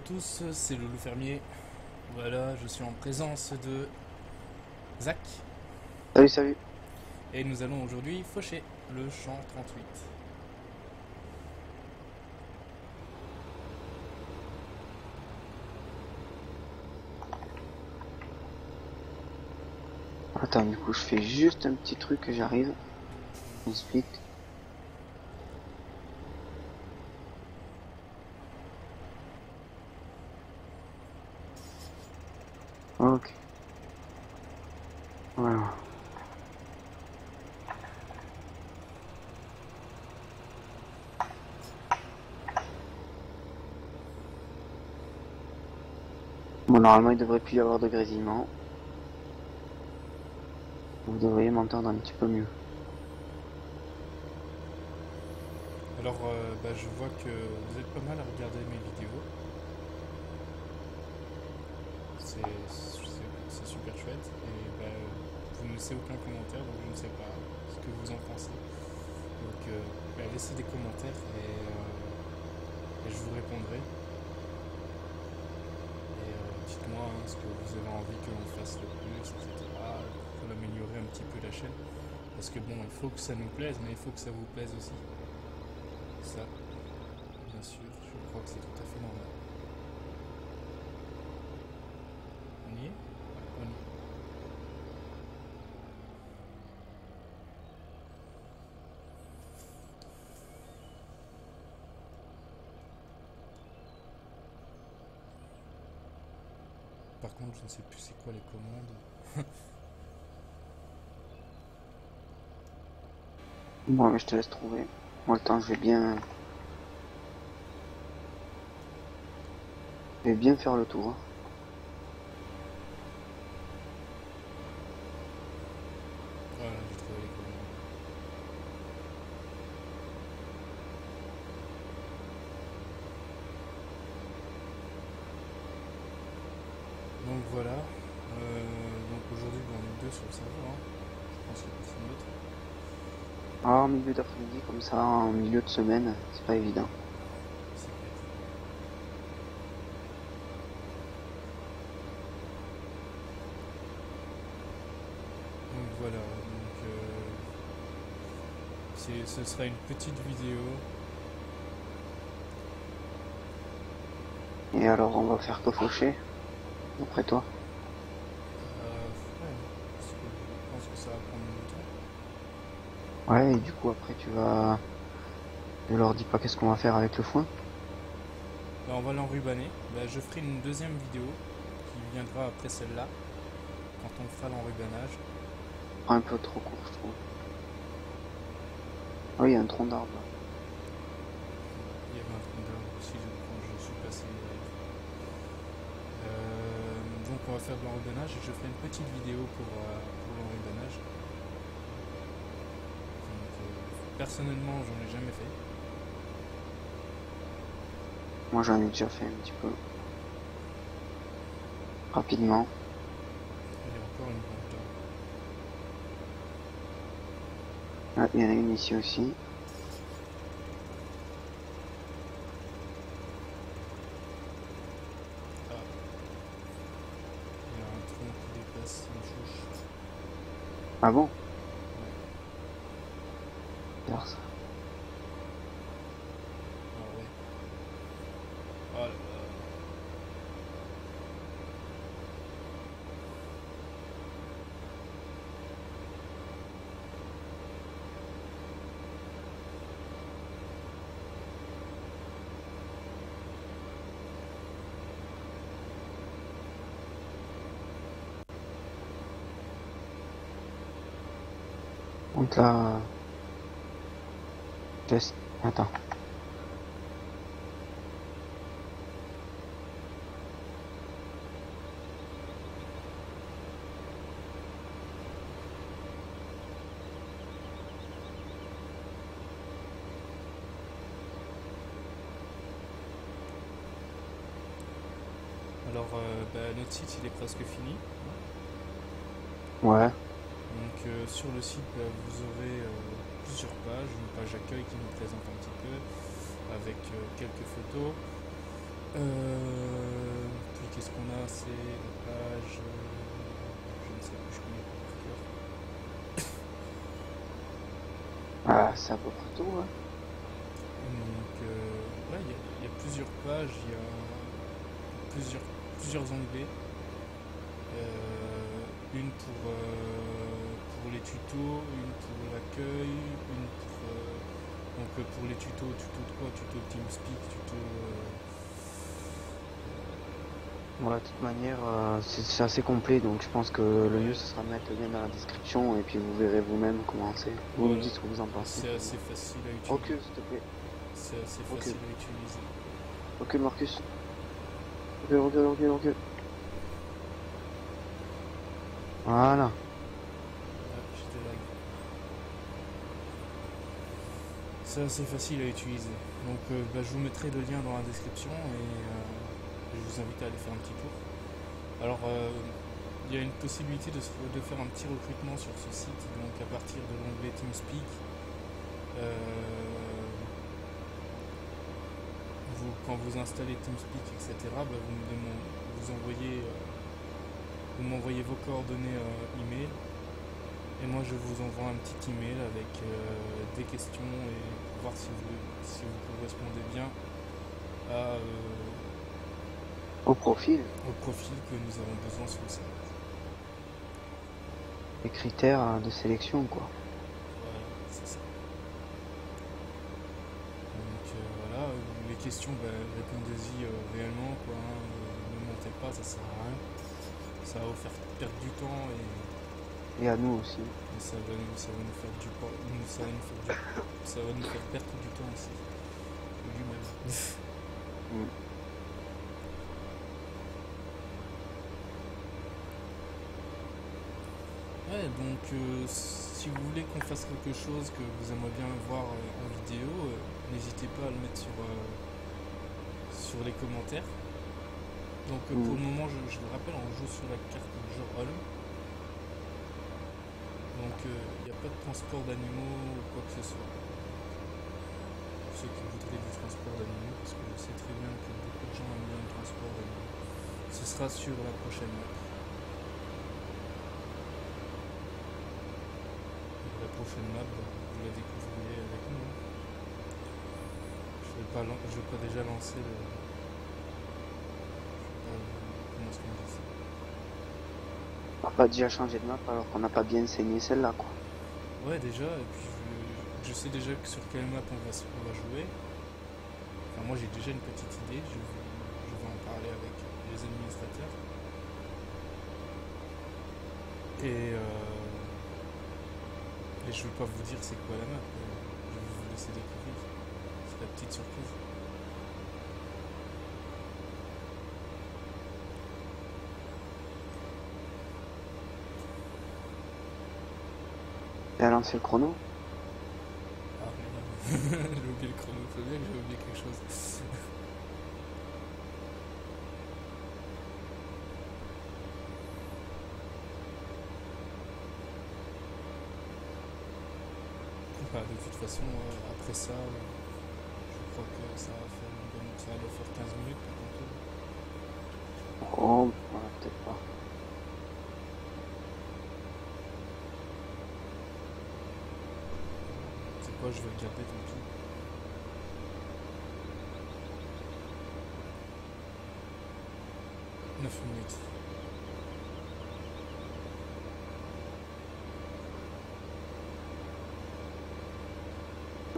tous, c'est le loup fermier. Voilà, je suis en présence de Zach. Salut, salut. Et nous allons aujourd'hui faucher le champ 38. Attends, du coup, je fais juste un petit truc que j'arrive. Je m'explique. Ok. Voilà. Bon, normalement, il devrait plus y avoir de grésillement. Vous devriez m'entendre un petit peu mieux. Alors, je vois que vous êtes pas mal à regarder mes vidéos. C'est super chouette. Et vous ne laissez aucun commentaire, donc je ne sais pas ce que vous en pensez. Donc, laissez des commentaires et je vous répondrai. Et dites-moi ce que vous avez envie que l'on fasse le plus, etc. Pour améliorer un petit peu la chaîne. Parce que bon, il faut que ça nous plaise, mais il faut que ça vous plaise aussi. Ça, bien sûr, je crois que c'est tout à fait normal. On y est? Ouais, on y est. Par contre, je ne sais plus c'est quoi les commandes. Bon, mais je te laisse trouver. Moi, le temps, je vais bien faire le tour. Voilà, j'ai trouvé les commandes. Donc voilà. Donc aujourd'hui, on est deux sur le serveur. Hein. Je pense qu'il y a personne d'autre. Alors, en milieu d'après-midi, comme ça, en milieu de semaine, c'est pas évident. C'est clair. Donc voilà. Donc ce sera une petite vidéo. Et alors, on va faire que faucher, après toi. Ouais, parce que je pense que ça va prendre du temps. Ouais, et du coup, après, tu vas... Je leur dis pas qu'est-ce qu'on va faire avec le foin. On va l'enrubaner. Je ferai une deuxième vidéo qui viendra après celle-là, quand on fera l'enrubanage. Un peu trop court, je trouve. Ah oui, il y a un tronc d'arbre, là. Il y avait un tronc d'arbre aussi quand je suis passé d'ailleurs. Donc on va faire de l'enrubanage et je ferai une petite vidéo pour l'enrubanage. Personnellement, j'en ai jamais fait. Moi, j'en ai déjà fait un petit peu. Rapidement. Il y a encore une branche d'arbre. Ah, il y en a une ici aussi. Ah, il y a un tronc qui dépasse une chouche. Ah bon? Ouais. Bizarre, ça. Ah ouais. Oh là là. Donc là... Test. Attends. Alors, notre site il est presque fini. Ouais. Donc sur le site, vous aurez plusieurs pages. Une page accueil qui nous présente un petit peu, avec quelques photos. Puis qu'est-ce qu'on a? C'est la plage. Je ne sais plus, je connais pas par cœur. Ah, c'est à peu près tout, hein. Donc, ouais, il y a plusieurs pages, il y a plusieurs onglets. Une pour les tutos, une pour l'accueil, une pour les tutos, tuto de quoi? Tuto TeamSpeak, tuto. Bon, de toute manière, c'est assez complet, donc je pense que le mieux ce sera de mettre le lien dans la description et puis vous verrez vous-même comment c'est. Vous me Voilà. dites ce que vous en pensez. C'est assez facile à utiliser. Recule, s'il te plaît. C'est assez facile à utiliser. Recule, Marcus. Recule. Voilà. Ah, j'étais lag. C'est assez facile à utiliser. Donc je vous mettrai le lien dans la description et je vous invite à aller faire un petit tour. Alors il y a une possibilité de faire un petit recrutement sur ce site, donc à partir de l'onglet TeamSpeak. Quand vous installez TeamSpeak, etc., vous m'envoyez vos coordonnées email. Et moi je vous envoie un petit email avec des questions et pour voir si vous correspondez bien au profil que nous avons besoin sur le site. Les critères de sélection, quoi. Voilà, c'est ça. Donc voilà, les questions, répondez-y réellement, quoi. Ne mentez pas, ça sert à rien. Ça va vous faire perdre du temps et à nous aussi. Et ça va nous faire perdre du temps aussi. Lui-même. Ouais, donc si vous voulez qu'on fasse quelque chose que vous aimeriez bien voir en vidéo, n'hésitez pas à le mettre sur les commentaires. Donc pour le moment, je le rappelle, on joue sur la carte Jorholm. Donc il n'y a pas de transport d'animaux ou quoi que ce soit. Pour ceux qui voudraient du transport d'animaux, parce que je sais très bien que beaucoup de gens aiment bien le transport d'animaux. Ce sera sur la prochaine map. La prochaine map, vous la découvrirez avec nous. Je vais pas déjà lancer le... comment est-ce qu'on dit ça? On va pas déjà changer de map alors qu'on n'a pas bien saigné celle-là, quoi. Ouais, déjà, et puis je sais déjà sur quelle map on va jouer. Enfin, moi j'ai déjà une petite idée, je vais en parler avec les administrateurs. Et je vais pas vous dire c'est quoi la map, je vais vous laisser découvrir. C'est la petite surprise. Et à lancer le chrono. Ah merde, j'ai oublié le chrono, faut bien que j'ai oublié quelque chose. De toute façon, après ça, je crois que ça doit faire 15 minutes par contre. Oh, voilà, peut-être pas. C'est quoi, je vais regarder tant pis. « 9 minutes.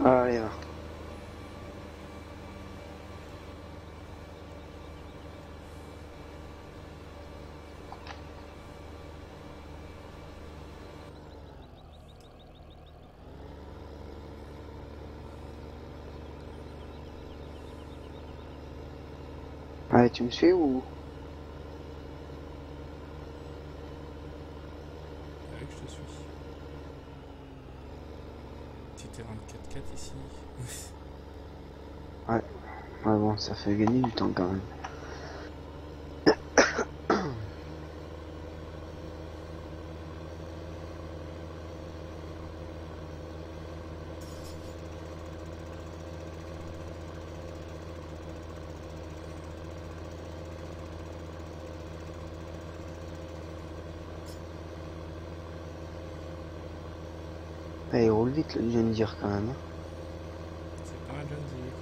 Allez, va. Allez, tu me suis ou... Ouais, je te suis. Petit terrain de 4x4 ici. Ouais, bon, ça fait gagner du temps quand même. Eh, il roule vite, le John Deere quand même. C'est pas un John Deere.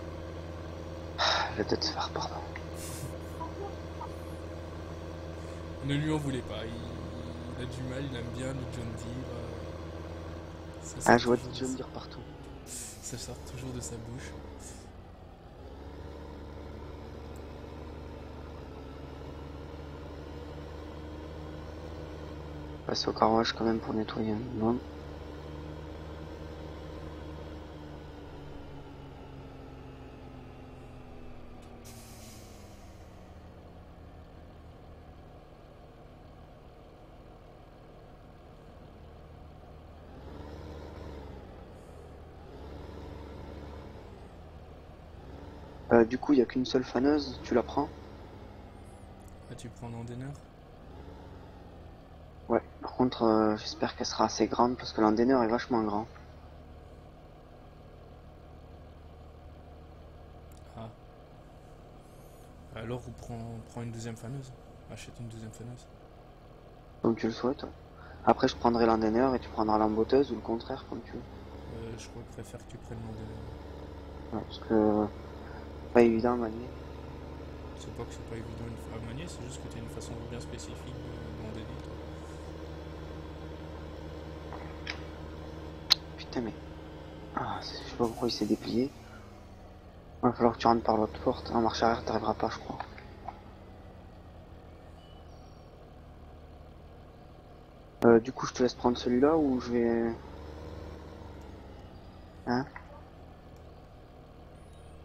Je vais peut-être se faire pardon. Ne lui en voulez pas, il a du mal, il aime bien le John Deere. Ça Ah, sort je vois toujours du de John sa... Deere partout. ça sort toujours de sa bouche. Passe au carrelage quand même pour nettoyer un minimum. Du coup, il n'y a qu'une seule faneuse, tu la prends? Ah, tu prends l'endaineur? Ouais, par contre, j'espère qu'elle sera assez grande parce que l'endaineur est vachement grand. Ah. Alors, prends une deuxième faneuse. Achète une deuxième faneuse. Comme tu le souhaites. Après, je prendrai l'endaineur et tu prendras l'embotteuse ou le contraire, comme tu veux. Je crois que je préfère que tu prennes l'endaineur. Ouais, parce que pas évident à manier. C'est pas que c'est pas évident à manier, c'est juste que tu as une façon bien spécifique d'endainer, toi. Putain, mais. Ah, je sais pas pourquoi il s'est déplié. Il va falloir que tu rentres par l'autre porte. En marche arrière, t'arriveras pas, je crois. Du coup, je te laisse prendre celui-là ou je vais. Hein?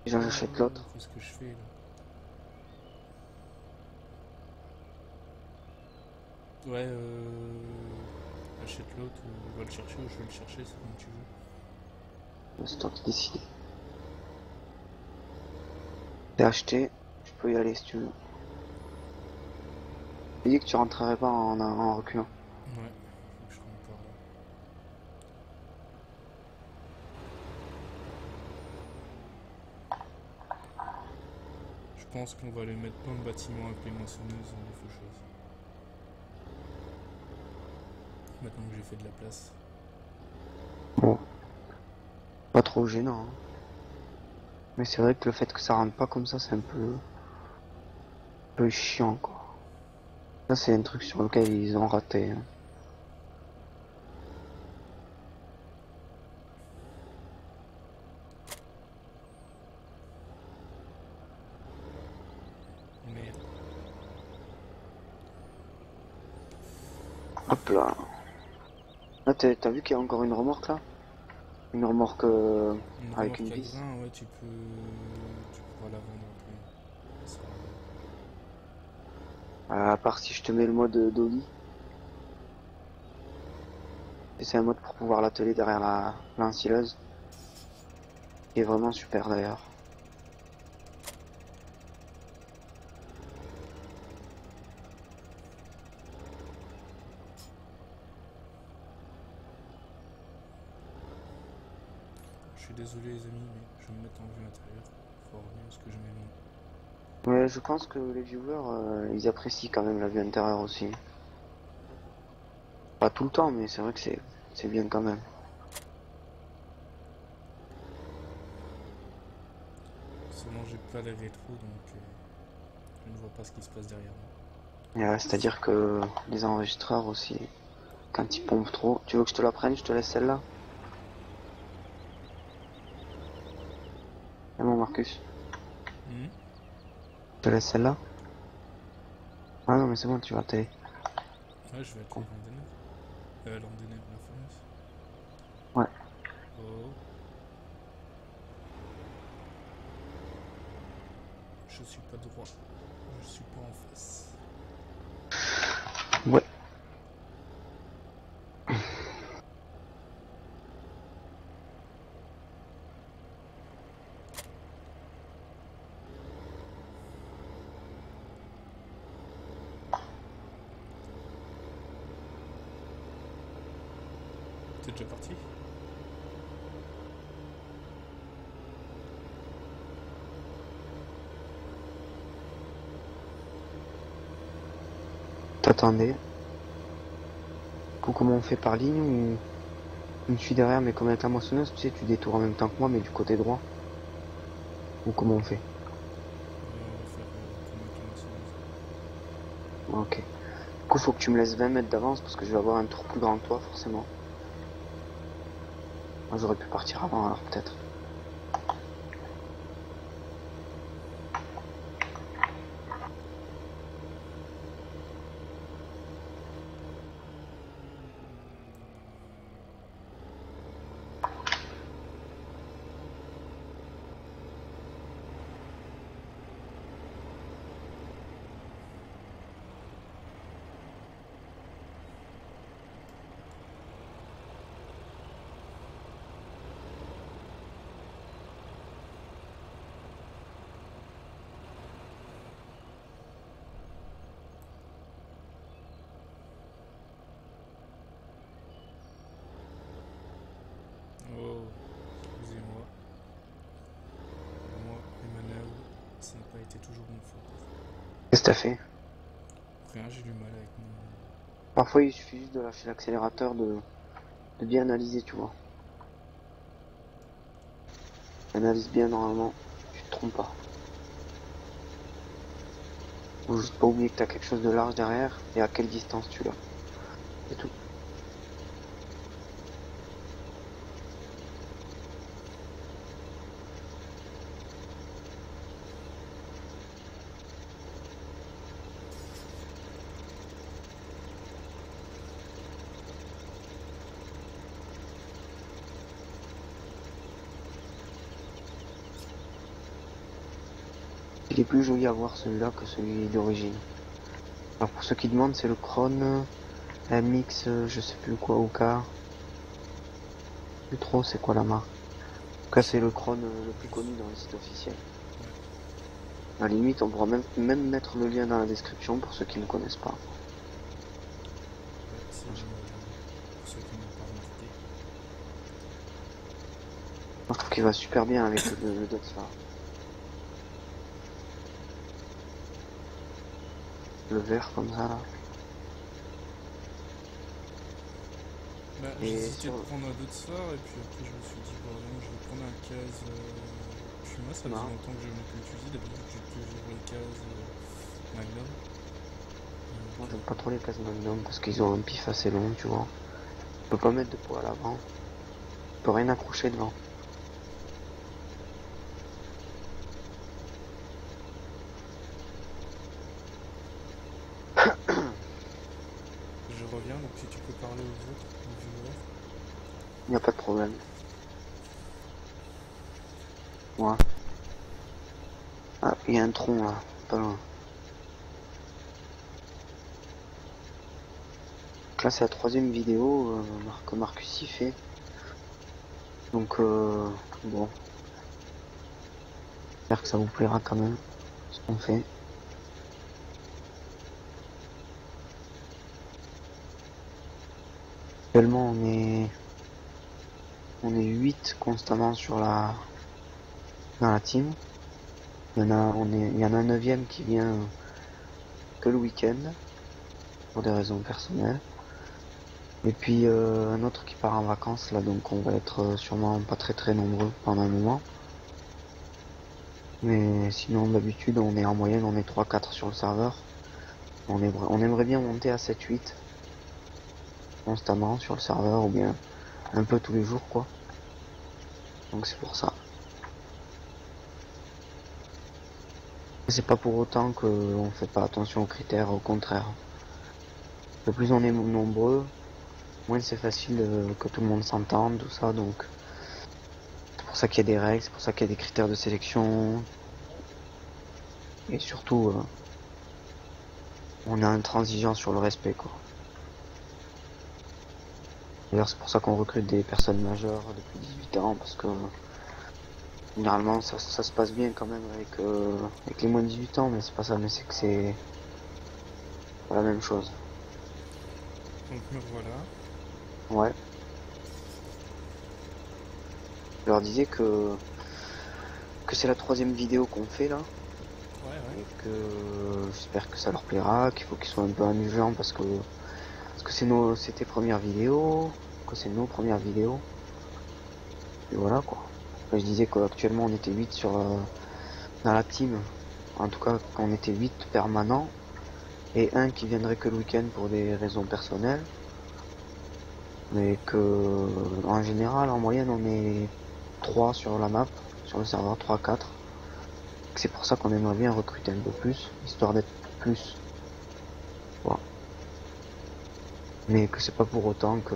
Déjà, j'achète l'autre. Qu'est-ce que je fais là? Ouais, achète l'autre ou va le chercher ou je vais le chercher, c'est comme tu veux. C'est toi qui décides. T'es acheté, tu peux y aller si tu veux. J'ai dit que tu rentrerais pas en reculant. Ouais, faut que je rentre par là. Je pense qu'on va les mettre dans le bâtiment avec les moissonneuses et les faucheuses. Maintenant que j'ai fait de la place. Bon, pas trop gênant. Hein. Mais c'est vrai que le fait que ça rentre pas comme ça, c'est un peu chiant, quoi. Ça, c'est un truc sur lequel ils ont raté. Hein. Merde. Hop là. Là, t'as vu qu'il y a encore une remorque là? Une remorque Une avec une remorque à vis. grain, ouais, tu pourras la vendre après. Ça sera- À part si je te mets le mode dolly. Et c'est un mode pour pouvoir l'atteler derrière l'ensileuse. Qui est vraiment super d'ailleurs. Je suis désolé les amis, mais je vais me mettre en vue intérieure. Faut revenir parce que je mets mon... Ouais, je pense que les viewers, ils apprécient quand même la vue intérieure aussi. Pas tout le temps, mais c'est vrai que c'est bien quand même. Seulement j'ai pas les rétros donc je ne vois pas ce qui se passe derrière moi. Et ouais, c'est-à-dire que les enregistreurs aussi, quand ils pompent trop. Tu veux que je te la prenne? Je te laisse celle-là? C'est bon, Marcus. Je te laisse celle-là? Ah non, mais c'est bon, tu vas t'aider. Ouais, je vais atteler l'endaineur. L'endaineur, la fameuse. Ouais. Oh. Je suis pas droit. Je suis pas en face. Ouais. T'es déjà parti? T'attendais. Comment on fait par ligne ou... Je me suis derrière, mais comme avec la moissonneuse, tu sais, tu détours en même temps que moi, mais du côté droit. Ou comment on fait? On va faire comme avec la moissonneuse. Ok. Du coup, faut que tu me laisses 20 mètres d'avance parce que je vais avoir un tour plus grand que toi, forcément. Moi, j'aurais pu partir avant, alors peut-être. Oh, excusez-moi. Moi, les manœuvres, ça n'a pas été toujours mon fort. Qu'est-ce que t'as fait? Rien, j'ai du mal avec mon. Parfois, il suffit juste de lâcher l'accélérateur, de bien analyser, tu vois. Analyse bien, normalement, tu te trompes pas. Faut juste pas oublier que t'as quelque chose de large derrière et à quelle distance tu l'as. C'est tout. Il est plus joli à voir celui-là que celui d'origine. Alors pour ceux qui demandent, c'est le Krone MX, je sais plus quoi, OK. Plus trop, c'est quoi la marque? En tout cas, c'est le Krone le plus connu dans le site officiel. À la limite, on pourra même mettre le lien dans la description pour ceux qui ne connaissent pas. Ouais, c'est pour ceux qui n'ont pas remarqué. Je trouve qu'il va super bien avec le Dotstar. Le vert comme ça là. Bah, Et j'hésitais sur de prendre un d'autres soir et puis après je me suis dit, bon, non, je vais prendre un case. Puis moi, ça faisait non, longtemps que je montais le fusil, d'habitude j'ai toujours une case Magnum. moi Donc, j'aime pas trop les cases Magnum parce qu'ils ont un pif assez long, tu vois. On peut pas mettre de poids à l'avant. On peut rien accrocher devant. je reviens, donc si tu peux parler aux autres, aux viewers. Il n'y a pas de problème. Ouais. Ah, il y a un tronc là, pas loin. Donc là c'est la troisième vidéo que Marcus y fait. Donc bon, j'espère que ça vous plaira quand même, ce qu'on fait. Actuellement on est 8 constamment dans la team. Il y en a un neuvième qui vient que le week-end pour des raisons personnelles. Et puis un autre qui part en vacances là, donc on va être sûrement pas très nombreux pendant un moment. Mais sinon d'habitude on est en moyenne, on est 3-4 sur le serveur. On aimerait bien monter à 7-8 constamment sur le serveur ou bien un peu tous les jours quoi. Donc c'est pour ça. C'est pas pour autant qu'on fait pas attention aux critères, au contraire. Le plus on est nombreux, moins c'est facile que tout le monde s'entende, tout ça, donc c'est pour ça qu'il y a des règles, c'est pour ça qu'il y a des critères de sélection. Et surtout, on est intransigeant sur le respect, quoi. D'ailleurs, c'est pour ça qu'on recrute des personnes majeures depuis 18 ans, parce que généralement ça se passe bien quand même avec les moins de 18 ans, mais c'est pas ça, mais c'est que c'est pas la même chose. Donc me voilà. Ouais. Je leur disais que c'est la troisième vidéo qu'on fait là, Ouais, ouais. et que j'espère que ça leur plaira, qu'il faut qu'ils soient un peu amusants parce que c'est tes premières vidéos, que c'est nos premières vidéos. Et voilà quoi. Enfin, je disais qu'actuellement on était 8 sur dans la team. En tout cas, on était 8 permanents. Et un qui viendrait que le week-end pour des raisons personnelles. Mais que en général, en moyenne, on est 3 sur la map, sur le serveur 3-4. C'est pour ça qu'on aimerait bien recruter un peu plus, histoire d'être plus. Voilà. Mais que c'est pas pour autant que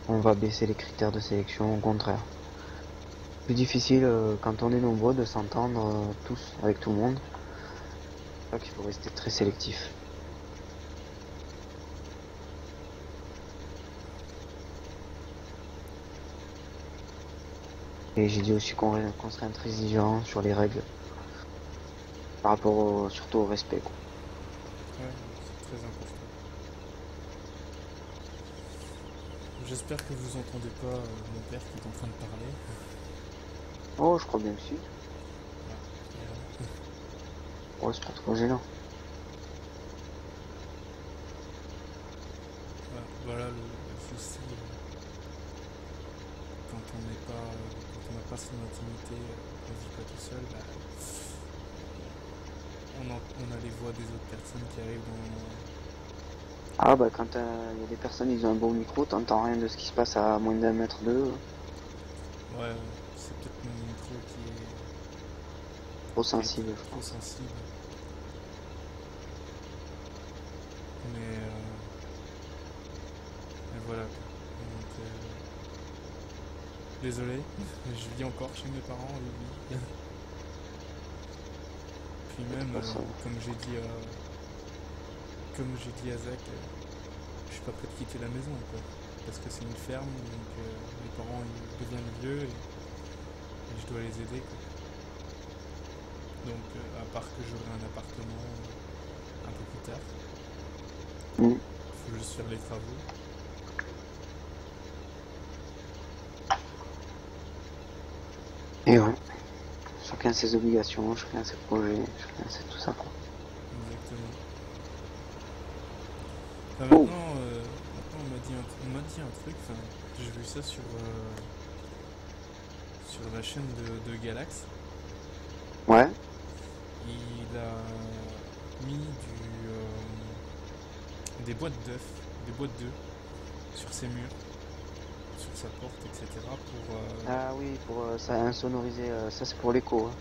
on va baisser les critères de sélection, au contraire. Plus difficile quand on est nombreux de s'entendre tous avec tout le monde. C'est pour ça qu'il faut rester très sélectif. Et j'ai dit aussi qu'on serait intransigeant sur les règles par rapport surtout au respect quoi. Ouais, c'est très important. J'espère que vous entendez pas mon père qui est en train de parler. Oh je crois bien que si. Ah, Oh c'est pas trop gênant. voilà le souci quand on n'est pas, quand on n'a pas son intimité, qu'on vit pas tout seul, bah, on a les voix des autres personnes qui arrivent Ah bah quand il y a des personnes ils ont un bon micro, t'entends rien de ce qui se passe à moins d'un mètre d'eux. Ouais, c'est peut-être mon micro Trop qui est sensible je trop pense. sensible. Mais voilà. Donc, désolé, je vis encore chez mes parents, oui. Puis même, comme j'ai dit à Zach, je suis pas prêt de quitter la maison, quoi. Parce que c'est une ferme, donc mes parents ils deviennent vieux et je dois les aider, quoi. Donc, à part que j'aurai un appartement un peu plus tard, Mm. faut juste faire les travaux. Et ouais. Chacun ses obligations, chacun ses projets, chacun ses tout ça quoi. Exactement. Oh Maintenant on m'a dit un truc, enfin, j'ai vu ça sur la chaîne de Galax. ouais. Il a mis des boîtes d'œufs, des boîtes d'œufs sur ses murs, sur sa porte, etc. pour Ah oui pour ça insonoriser, ça c'est pour l'écho. Hein.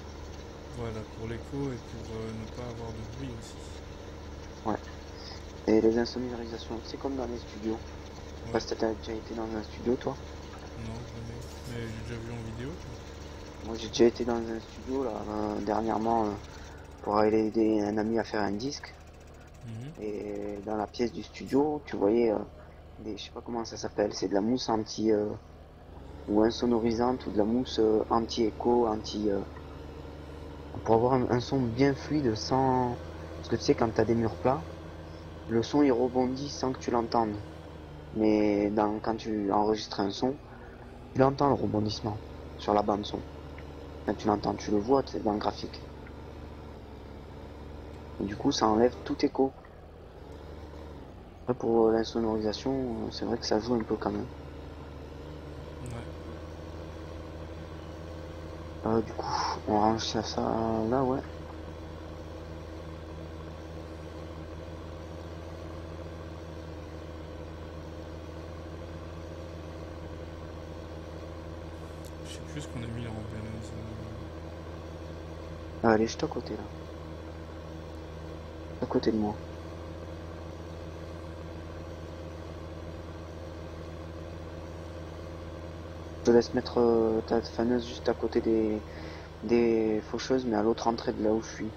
voilà, pour l'écho et pour ne pas avoir de bruit aussi. Ouais. Et les insonorisations, c'est comme dans les studios. Je sais pas Ouais, si t'as déjà été dans un studio toi. non, jamais. Mais j'ai déjà vu en vidéo. Moi j'ai déjà été dans un studio là dernièrement pour aller aider un ami à faire un disque. Mhm. Et dans la pièce du studio, tu voyais je sais pas comment ça s'appelle, c'est de la mousse anti ou insonorisante ou de la mousse anti-écho, anti pour avoir un son bien fluide sans parce que tu sais quand t'as des murs plats, le son il rebondit sans que tu l'entendes. Mais quand tu enregistres un son, tu l'entends le rebondissement sur la bande son. Quand tu l'entends, tu le vois, c'est dans le graphique. Et du coup, ça enlève tout écho. Après, pour l'insonorisation, c'est vrai que ça joue un peu quand même. Ouais. Du coup, on range ça là, ouais. Je sais plus ce qu'on a mis en embelleuse. Allez, juste à côté là. À côté de moi. Je te laisse mettre ta faneuse juste à côté des faucheuses, mais à l'autre entrée de là où je suis.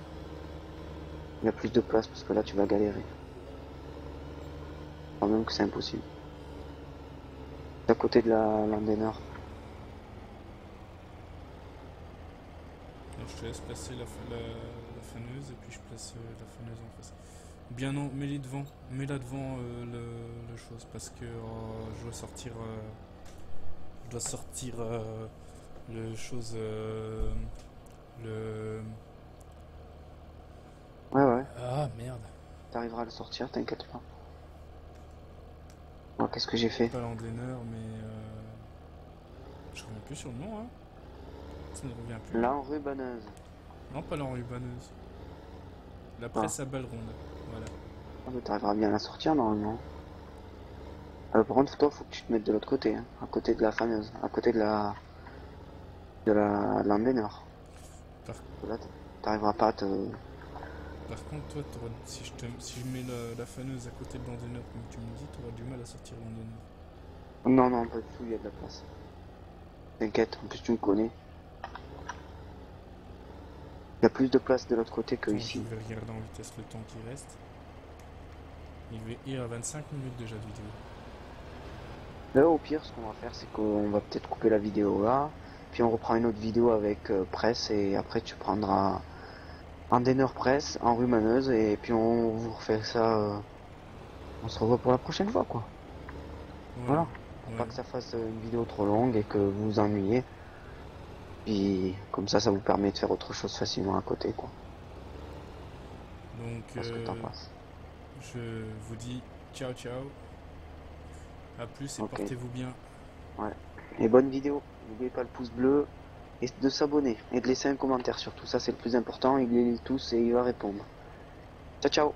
Il y a plus de place parce que là tu vas galérer. Quand même que c'est impossible. C'est à côté de la landéneur. Alors je te laisse placer la faneuse et puis je place la faneuse en face. Bien non, mets-les devant, mets-la devant le chose parce que je dois sortir le chose, le Ouais, ouais. ah merde. T'arriveras à le sortir, t'inquiète pas. Oh, qu'est-ce que j'ai fait? Pas l'Andeneur, mais je reviens plus sur le nom, hein. Ça ne revient plus. L'enrubaneuse. Non, pas l'enrubaneuse. La Ah, presse à balles rondes. Voilà. ah, mais t'arriveras bien à la sortir normalement. Par contre, toi, faut que tu te mettes de l'autre côté, hein, à côté de la fameuse, à côté de l'Andeneur. Par, Là, t'arriveras pas à te. par contre, toi, si je mets la faneuse à côté de l'Andeneur, comme tu me dis, tu auras du mal à sortir l'Andeneur. Non, non, pas du tout, il y a de la place. T'inquiète, en plus tu me connais. Il y a plus de place de l'autre côté que Attends, je ici. vais regarder en vitesse le temps qui reste. Il est à 25 minutes déjà de vidéo. Là, au pire, ce qu'on va faire, c'est qu'on va peut-être couper la vidéo là, puis on reprend une autre vidéo avec presse, et après tu prendras Andeneur presse, enrumaneuse, et puis on vous refait ça. On se revoit pour la prochaine fois, quoi. Voilà. Voilà. Pour pas Ouais. que ça fasse une vidéo trop longue et que vous vous ennuyez. Puis comme ça vous permet de faire autre chose facilement à côté, quoi. Donc, Parce que t'en passes. je vous dis ciao ciao. A plus et Ok. portez-vous bien. Ouais. Et bonne vidéo. N'oubliez pas le pouce bleu et de s'abonner et de laisser un commentaire surtout. Ça c'est le plus important. Il les lit tous et il va répondre. Ciao ciao.